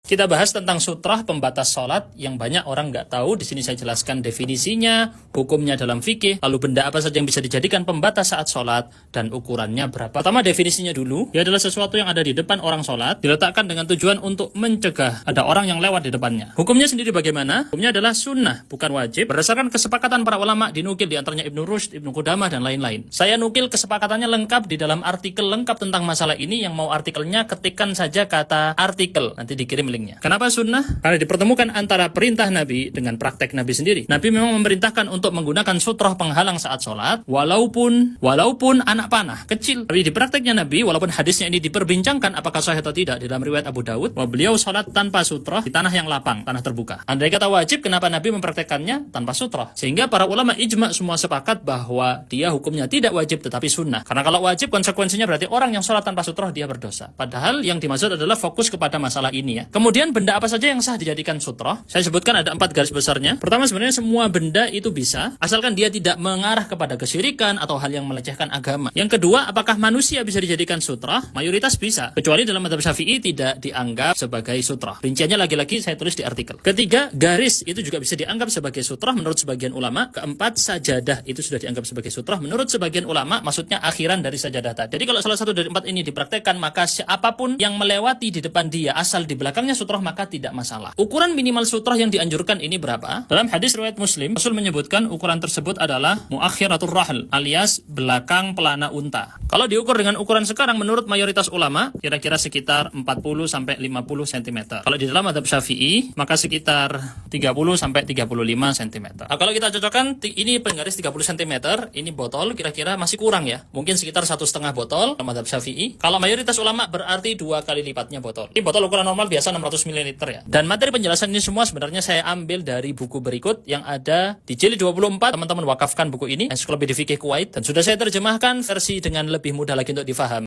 Kita bahas tentang sutrah pembatas sholat yang banyak orang nggak tahu. Di sini saya jelaskan definisinya, hukumnya dalam fikih, lalu benda apa saja yang bisa dijadikan pembatas saat sholat, dan ukurannya berapa. Pertama definisinya dulu, dia adalah sesuatu yang ada di depan orang sholat, diletakkan dengan tujuan untuk mencegah ada orang yang lewat di depannya. Hukumnya sendiri bagaimana? Hukumnya adalah sunnah, bukan wajib. Berdasarkan kesepakatan para ulama, dinukil di antaranya Ibnu Rushd, Ibnu Qudamah, dan lain-lain. Saya nukil kesepakatannya lengkap di dalam artikel lengkap tentang masalah ini. Yang mau artikelnya ketikkan saja kata artikel, nanti dikirim linknya. Kenapa sunnah? Karena dipertemukan antara perintah Nabi dengan praktek Nabi sendiri. Nabi memang memerintahkan untuk menggunakan sutrah penghalang saat sholat, walaupun anak panah kecil. Tapi di prakteknya Nabi, walaupun hadisnya ini diperbincangkan apakah sahih atau tidak di dalam riwayat Abu Dawud, bahwa beliau sholat tanpa sutrah di tanah yang lapang, tanah terbuka. Andai kata wajib, kenapa Nabi mempraktekkannya tanpa sutrah? Sehingga para ulama ijma semua sepakat bahwa dia hukumnya tidak wajib tetapi sunnah. Karena kalau wajib, konsekuensinya berarti orang yang sholat tanpa sutrah dia berdosa. Padahal yang dimaksud adalah fokus kepada masalah ini ya. Kemudian benda apa saja yang sah dijadikan sutrah? Saya sebutkan ada 4 garis besarnya. Pertama, sebenarnya semua benda itu bisa, asalkan dia tidak mengarah kepada kesyirikan atau hal yang melecehkan agama. Yang kedua, apakah manusia bisa dijadikan sutrah? Mayoritas bisa, kecuali dalam mazhab Syafi'i tidak dianggap sebagai sutrah. Rinciannya lagi-lagi saya tulis di artikel. Ketiga, garis itu juga bisa dianggap sebagai sutrah menurut sebagian ulama. Keempat, sajadah itu sudah dianggap sebagai sutrah menurut sebagian ulama, maksudnya akhiran dari sajadah tadi. Jadi kalau salah satu dari 4 ini dipraktekkan, maka siapapun yang melewati di depan dia asal di belakangnya sutrah maka tidak masalah. Ukuran minimal sutrah yang dianjurkan ini berapa? Dalam hadis riwayat Muslim, Rasul menyebutkan ukuran tersebut adalah muakhiratur rahl, alias belakang pelana unta. Kalau diukur dengan ukuran sekarang menurut mayoritas ulama, kira-kira sekitar 40 sampai 50 cm. Kalau di dalam mazhab Syafi'i, maka sekitar 30 sampai 35 cm. Nah, kalau kita cocokkan ini penggaris 30 cm, ini botol kira-kira masih kurang ya. Mungkin sekitar 1,5 botol dalam mazhab Syafi'i. Kalau mayoritas ulama berarti 2 kali lipatnya botol. Ini botol ukuran normal biasa 600 ml ya. Dan materi penjelasan ini semua sebenarnya saya ambil dari buku berikut yang ada di jilid 24. Teman-teman wakafkan buku ini, Ensiklopedia Fikih Kuwait, dan sudah saya terjemahkan versi dengan lebih mudah lagi untuk difahami.